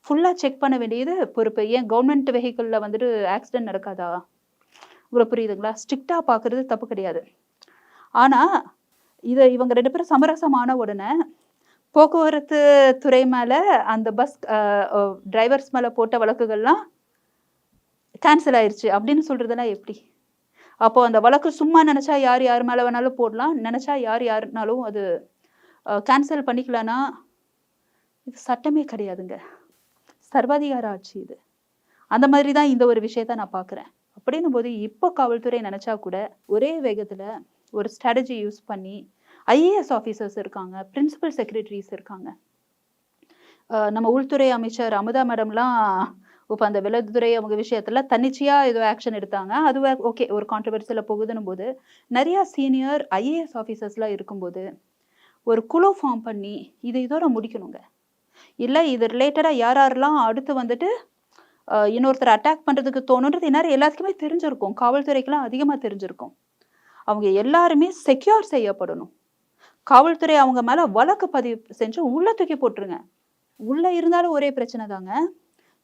Speaker 1: ஃபுல்லா செக் பண்ண வேண்டியது பொறுப்பு. ஏன் கவர்மெண்ட் வெஹிக்கிள்ல வந்துட்டு ஆக்சிடென்ட் நடக்காதா? உங்களுக்கு புரியுதுங்களா? ஸ்ட்ரிக்டா பார்க்கறது தப்பு கிடையாது. ஆனா இவங்க 2 பேரும் சமரசமான உடனே போக்குவரத்து துறை மேல அந்த பஸ் டிரைவர்ஸ் மேல போட்ட வழக்குகள்லாம் கேன்சல் ஆயிடுச்சு அப்படின்னு சொல்றதெல்லாம் எப்படி? அப்போ அந்த வழக்கு சும்மா நினைச்சா யார் மேல வேணாலும் போடலாம், நினைச்சா யாருனாலும் அது கேன்சல் பண்ணிக்கலாம்னா இது சட்டமே கிடையாதுங்க. சர்வாதிகார ஆட்சி இது. அந்த மாதிரி தான் இந்த ஒரு விஷயத்த நான் பார்க்குறேன். அப்படின்னும் போது இப்போ காவல்துறை நினைச்சா கூட ஒரே வேகத்துல ஒரு ஸ்ட்ராட்டஜி யூஸ் பண்ணி ஐஏஎஸ் ஆஃபீஸர்ஸ் இருக்காங்க, பிரின்சிபல் செக்ரட்டரிஸ் இருக்காங்க. நம்ம உள்துறை அமைச்சர் அமுதா மேடம்லாம் இப்போ அந்த வெள்ளத்துறை அவங்க விஷயத்துல தன்னிச்சையா ஏதோ ஆக்ஷன் எடுத்தாங்க. அது ஓகே, ஒரு கான்ட்ரவர்சியில போகுதுன்னும் போது நிறைய சீனியர் ஐஏஎஸ் ஆஃபீஸர்ஸ்லாம் இருக்கும்போது ஒரு குழு ஃபார்ம் பண்ணி இதோட முடிக்கணுங்க. இல்லை இது ரிலேட்டடாக யாரெல்லாம் அடுத்து வந்துட்டு இன்னொருத்தர் அட்டாக் பண்ணுறதுக்கு தோணுன்றது இந்நேரம் எல்லாத்துக்குமே தெரிஞ்சிருக்கும். காவல்துறைக்கெல்லாம் அதிகமாக தெரிஞ்சிருக்கும். அவங்க எல்லாருமே செக்யூர் செய்யப்படணும். காவல்துறை அவங்க மேலே வழக்கு பதிவு செஞ்சு உள்ள தூக்கி போட்டுருங்க. உள்ளே இருந்தாலும் ஒரே பிரச்சனை தாங்க.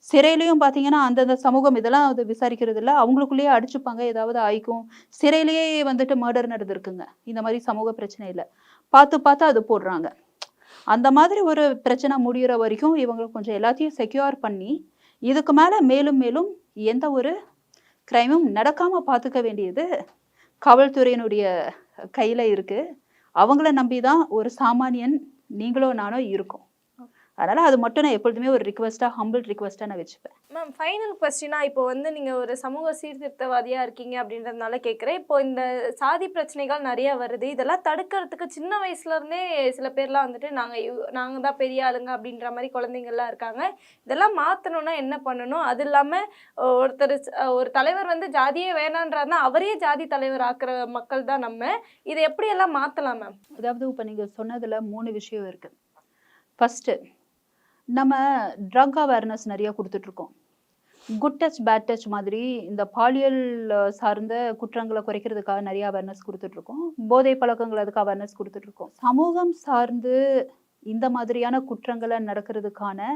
Speaker 1: சிறையிலையும் பார்த்தீங்கன்னா அந்தந்த சமூகம் இதெல்லாம் அது விசாரிக்கிறது இல்லை, அவங்களுக்குள்ளேயே அடிச்சுப்பாங்க, ஏதாவது ஆயிக்கும். சிறையிலேயே வந்துட்டு மர்டர் நடந்திருக்குங்க. இந்த மாதிரி சமூக பிரச்சனை இல்லை, பார்த்து அது போடுறாங்க. அந்த மாதிரி ஒரு பிரச்சனை முடிகிற வரைக்கும் இவங்க கொஞ்சம் எல்லாத்தையும் செக்யூர் பண்ணி இதுக்கு மேலே மேலும் எந்த ஒரு கிரைமும் நடக்காம பார்த்துக்க வேண்டியது காவல்துறையினுடைய கையில் இருக்கு. அவங்கள நம்பி தான் ஒரு சாமானியன் நீங்களோ நானோ இருக்கோம். அதனால அது மட்டும் நான் எப்பொழுதுமே ஒரு ரிக்வெஸ்டா, ஹம்பிள் ரிக்வெஸ்டா நான் வச்சுப்பேன்.
Speaker 2: மேம் ஃபைனல் கொஸ்டினா இப்போ வந்து நீங்க ஒரு சமூக சீர்திருத்தவாதியா இருக்கீங்க அப்படின்றதுனால கேட்குறேன். இப்போ இந்த சாதி பிரச்சனைகள் நிறைய வருது. இதெல்லாம் தடுக்கிறதுக்கு சின்ன வயசுல இருந்தே சில பேர்லாம் வந்துட்டு நாங்க தான் பெரிய ஆளுங்க அப்படின்ற மாதிரி குழந்தைங்கள்லாம் இருக்காங்க. இதெல்லாம் மாத்தணும்னா என்ன பண்ணணும்? அது இல்லாம ஒரு தலைவர் வந்து ஜாதியே வேணான்றாருன்னா அவரே ஜாதி தலைவர் ஆக்குற மக்கள் தான் நம்ம. இதை எப்படியெல்லாம் மாத்தலாம் மேம்?
Speaker 1: அதாவது இப்ப நீங்க சொன்னதுல 3 விஷயம் இருக்கு. ஃபர்ஸ்ட், நம்ம ட்ரக் அவேர்னஸ் நிறைய கொடுத்துட்டு இருக்கோம். குட் டச் பேட் டச் மாதிரி இந்த பாலியல் சார்ந்த குற்றங்களை குறைக்கிறதுக்காக நிறைய அவேர்னஸ் கொடுத்துட்டு இருக்கோம். போதை பழக்கங்கள் அதுக்கு அவேர்னஸ் கொடுத்துட்டு இருக்கோம். சமூகம் சார்ந்து இந்த மாதிரியான குற்றங்களை நடக்கிறதுக்கான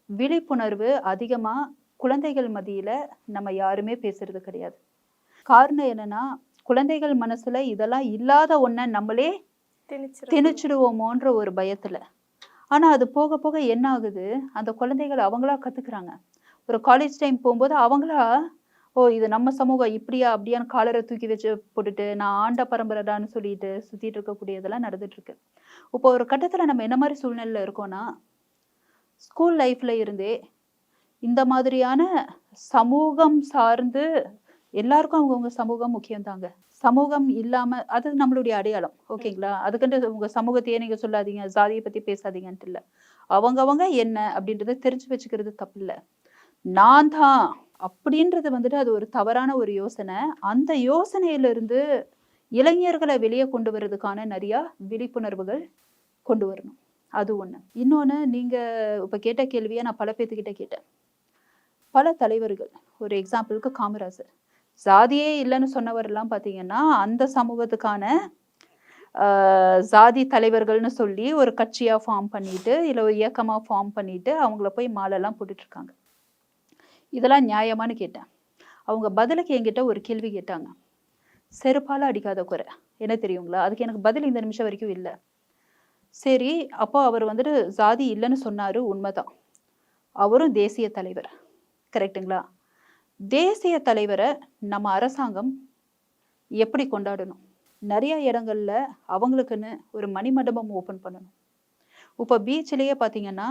Speaker 1: விழிப்புணர்வு அதிகமா குழந்தைகள் மத்தியில நம்ம யாருமே பேசுறது கிடையாது. காரணம் என்னன்னா, குழந்தைகள் மனசுல இதெல்லாம் இல்லாத ஒன்றை நம்மளே திணிச்சிடுவோமோன்ற ஒரு பயத்துல. ஆனா அது போக போக என்ன ஆகுது, அந்த குழந்தைகள் அவங்களா கத்துக்கிறாங்க. ஒரு காலேஜ் டைம் போகும்போது அவங்களா, ஓ இது நம்ம சமூகம் இப்படியா அப்படியான்னு காலரை தூக்கி வச்சு போட்டுட்டு நான் ஆண்ட பரம்பரைடான்னு சொல்லிட்டு சுத்திட்டு இருக்கக்கூடியதெல்லாம் நடந்துட்டு இருக்கு. இப்போ ஒரு கட்டத்துல நம்ம என்ன மாதிரி சூழ்நிலையில இருக்கோம்னா, ஸ்கூல் லைஃப்ல இருந்தே இந்த மாதிரியான சமூகம் சார்ந்து எல்லாருக்கும் அவங்கவுங்க சமூகம் முக்கியம் தாங்க. சமூகம் இல்லாம அது நம்மளுடைய அடையாளம். ஓகேங்களா? அதுக்குன்ட்டு உங்க சமூகத்தையே நீங்க சொல்லாதீங்க, ஜாதியை பத்தி பேசாதீங்கன்ட்டு இல்ல. அவங்கவங்க என்ன அப்படின்றத தெரிஞ்சு வச்சுக்கிறது தப்பு இல்ல. நான் தான் அப்படின்றது வந்துட்டு அது ஒரு தவறான ஒரு யோசனை. அந்த யோசனையிலிருந்து இளைஞர்களை வெளியே கொண்டு வர்றதுக்கான நிறைய விழிப்புணர்வுகள் கொண்டு வரணும். அது ஒண்ணு. இன்னொன்னு, நீங்க இப்ப கேட்ட கேள்வியை நான் பல பேத்துக்கிட்ட கேட்டேன். பல தலைவர்கள், ஒரு எக்ஸாம்பிளுக்கு காமராஜர், ஜாதியே இல்லைன்னு சொன்னவரெல்லாம் பார்த்தீங்கன்னா அந்த சமூகத்துக்கான ஜாதி தலைவர்கள்னு சொல்லி ஒரு கட்சியா ஃபார்ம் பண்ணிட்டு இல்லை ஒரு இயக்கமா ஃபார்ம் பண்ணிட்டு அவங்கள போய் மாலைலாம் போட்டுட்டு இருக்காங்க. இதெல்லாம் நியாயமானு கேட்டேன். அவங்க பதிலுக்கு என்கிட்ட ஒரு கேள்வி கேட்டாங்க. செருப்பால அடிக்காத குறை என்ன தெரியுங்களா? அதுக்கு எனக்கு பதில் இந்த நிமிஷம் வரைக்கும் இல்லை. சரி, அப்போ அவர் வந்துட்டு ஜாதி இல்லைன்னு சொன்னாரு, உண்மைதான். அவரும் தேசிய தலைவர், கரெக்டுங்களா? தேசிய தலைவரை நம்ம அரசாங்கம் எப்படி கொண்டாடணும்? நிறைய இடங்கள்ல அவங்களுக்குன்னு ஒரு மணிமண்டபம் ஓப்பன் பண்ணணும். இப்போ பீச்சிலேயே பார்த்தீங்கன்னா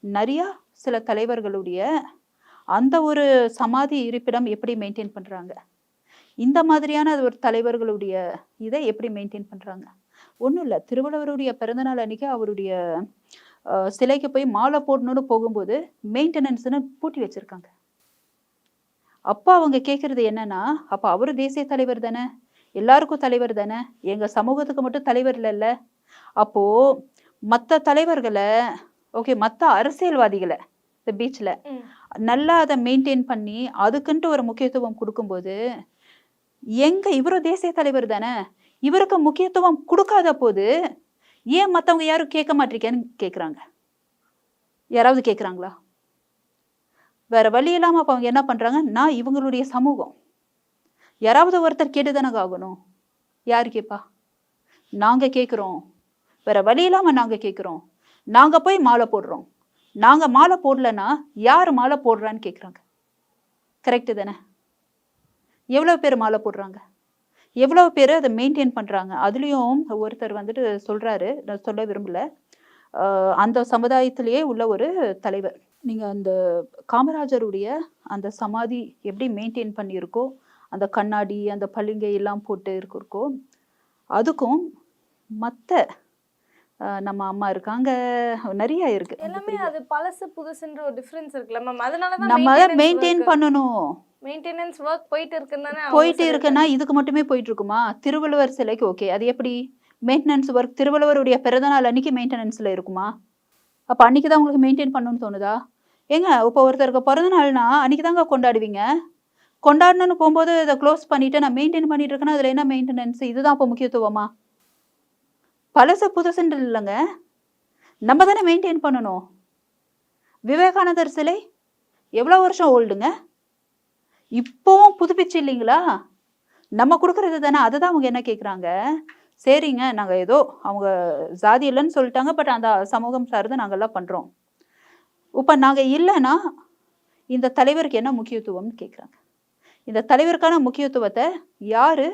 Speaker 1: நிறைய சில தலைவர்களுடைய அந்த ஒரு சமாதி இருப்பிடம் எப்படி மெயின்டைன் பண்றாங்க, இந்த மாதிரியான ஒரு தலைவர்களுடைய இதை எப்படி மெயின்டைன் பண்றாங்க? ஒன்றும் இல்லை, திருவள்ளுவருடைய பிறந்தநாள் அன்னைக்கு அவருடைய சிலைக்கு போய் மாலை போடணும்னு போகும்போது மெயின்டெனன்ஸ்னு பூட்டி வச்சிருக்காங்க. அப்போ அவங்க கேட்கறது என்னன்னா, அப்போ அவரு தேசிய தலைவர் தானே, எல்லாருக்கும் தலைவர் தானே, எங்க சமூகத்துக்கு மட்டும் தலைவர் இல்லைல்ல? அப்போ மற்ற தலைவர்களை, ஓகே, மற்ற அரசியல்வாதிகளை இந்த பீச்சில் நல்லா அதை மெயின்டைன் பண்ணி அதுக்குன்ட்டு ஒரு முக்கியத்துவம் கொடுக்கும்போது, எங்க இவரும் தேசிய தலைவர் தானே, இவருக்கு முக்கியத்துவம் கொடுக்காத போது ஏன் மற்றவங்க யாரும் கேட்க மாட்டீங்கன்னு கேட்குறாங்க. யாராவது கேட்குறாங்களா? வேற வழி இல்லாம அப்ப அவங்க என்ன பண்றாங்க, நான் இவங்களுடைய சமூகம், யாராவது ஒருத்தர் கேட்டுதானே ஆகணும். யாரு கேட்பா? நாங்க கேட்குறோம், வேற வழி இல்லாம நாங்க கேட்குறோம், நாங்க போய் மாலை போடுறோம், நாங்க மாலை போடலன்னா யார் மாலை போடுறான்னு கேட்குறாங்க. கரெக்டு தானே? எவ்வளவு பேர் மாலை போடுறாங்க, எவ்வளவு பேர் அதை மெயின்டைன் பண்றாங்க? அதுலயும் ஒருத்தர் வந்துட்டு சொல்றாரு, நான் சொல்ல விரும்பல, அந்த சமுதாயத்திலேயே உள்ள ஒரு தலைவர், நீங்க அந்த காமராஜருடைய அந்த சமாதி எப்படி மெயின்டைன் பண்ணியிருக்கோ, அந்த கண்ணாடி அந்த பளிங்கை எல்லாம் போட்டு இருக்கோ, அதுக்கும் மற்ற நம்ம அம்மா இருக்காங்க, நிறைய இருக்கு,
Speaker 2: எல்லாமே அது பழசு புதுசுன்ற ஒரு டிஃபரன்ஸ் இருக்குல்ல மேம். அதனால தான்
Speaker 1: நம்ம மெயின்டைன் பண்ணணும்.
Speaker 2: மெயின்டெனன்ஸ் ஒர்க் போயிட்டு இருக்குன்னு
Speaker 1: போயிட்டு இருக்குன்னா இதுக்கு மட்டுமே போயிட்டு இருக்குமா? திருவள்ளுவர் சிலைக்கு ஓகே, அது எப்படி மெயின்டெனன்ஸ் ஒர்க்? திருவள்ளுவருடைய பிறந்தநாள் அன்னைக்கு மெயின்டெனன்ஸ்ல இருக்குமா? அப்போ அன்னைக்கு தான் உங்களுக்கு மெயின்டைன் பண்ணணும்னு தோணுதா? ஏங்க, இப்போ ஒருத்தருக்கு பிறந்த நாள்னா அன்னைக்கு தாங்க கொண்டாடுவீங்க. கொண்டாடணும்னு போகும்போது இதை க்ளோஸ் பண்ணிட்டு நான் மெயின்டைன் பண்ணிட்டு இருக்கேன்னா அதில் என்ன மெயின்டெனன்ஸ்? இதுதான் இப்போ முக்கியத்துவமா? பழசு புதுசுன்னு இல்லைங்க, நம்ம தானே மெயின்டைன் பண்ணணும். விவேகானந்தர் சிலை எவ்வளோ வருஷம் ஓல்டுங்க, இப்போவும் புதுப்பிச்சு இல்லைங்களா? நம்ம கொடுக்கறது தானே. அதுதான் அவங்க என்ன கேட்குறாங்க, சரிங்க நாங்கள் ஏதோ அவங்க ஜாதி இல்லைன்னு சொல்லிட்டாங்க, பட் அந்த சமூகம் சார்ந்து நாங்கள்லாம் பண்ணுறோம், இப்போ நாங்கள் இல்லைன்னா இந்த தலைவருக்கு என்ன முக்கியத்துவம்னு கேட்குறாங்க. இந்த தலைவருக்கான முக்கியத்துவத்தை யார்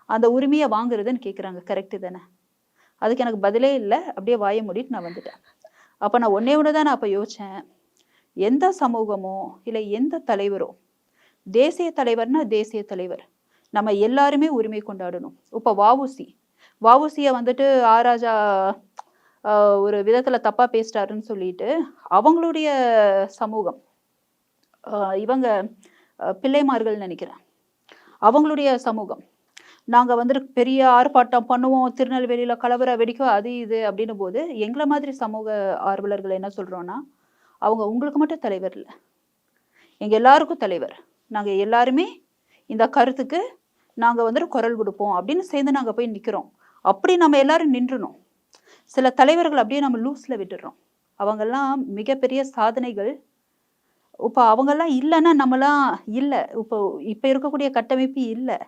Speaker 1: அந்த உரிமையை வாங்குறதுன்னு கேட்குறாங்க. கரெக்டு தானே? அதுக்கு எனக்கு பதிலே இல்லை, அப்படியே வாயை மூடிட்டு நான் வந்துட்டேன். அப்போ நான் ஒன்னே ஒன்று தான் நான் அப்போ யோசித்தேன், எந்த சமூகமோ இல்லை எந்த தலைவரோ, தேசிய தலைவர்னா தேசிய தலைவர், நம்ம எல்லாருமே உரிமை கொண்டாடணும். இப்போ வஉசியை வந்துட்டு ஆராஜா ஒரு விதத்தில் தப்பாக பேசிட்டாருன்னு சொல்லிட்டு அவங்களுடைய சமூகம், இவங்க பிள்ளைமார்கள் நினைக்கிறேன், அவங்களுடைய சமூகம், நாங்கள் வந்துட்டு பெரிய ஆர்ப்பாட்டம் பண்ணுவோம், திருநெல்வேலியில் கலவர வெடிக்கும் அது இது அப்படின்னும் போது எங்களை மாதிரி சமூக ஆர்வலர்கள் என்ன சொல்கிறோன்னா, அவங்க உங்களுக்கு மட்டும் தலைவர் இல்லை, எங்கள் எல்லாருக்கும் தலைவர், நாங்கள் எல்லாருமே இந்த கருத்துக்கு நாங்கள் வந்துட்டு குரல் கொடுப்போம் அப்படின்னு சேர்ந்து நாங்கள் போய் நிற்கிறோம். அப்படி நம்ம எல்லாரும் நின்றுணும். சில தலைவர்கள் அப்படியே நம்ம லூஸில் விட்டுடுறோம். அவங்கெல்லாம் மிகப்பெரிய சாதனைகள். இப்போ அவங்கெல்லாம் இல்லைன்னா நம்மலாம் இல்லை, இப்போ இருக்கக்கூடிய கட்டமைப்பு இல்லை.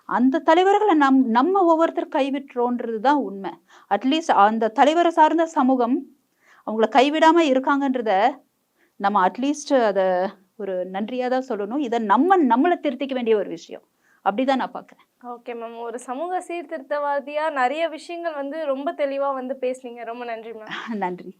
Speaker 1: அந்த தலைவர்களை நம்ம ஒவ்வொருத்தர் கைவிட்டுறோன்றது தான் உண்மை. அட்லீஸ்ட் அந்த தலைவரை சார்ந்த சமூகம் அவங்கள கைவிடாமல் இருக்காங்கன்றத நம்ம அட்லீஸ்ட் அதை ஒரு நன்றியாக தான் சொல்லணும். இதை நம்மளை திருத்திக்க வேண்டிய ஒரு விஷயம். அப்படிதான் நான் பார்க்குறேன்.
Speaker 2: ஓகே மேம், ஒரு சமூக சீர்திருத்தவாதியா நிறைய விஷயங்கள் வந்து ரொம்ப தெளிவா வந்து பேசுனீங்க. ரொம்ப நன்றி மேம்.
Speaker 1: நன்றி.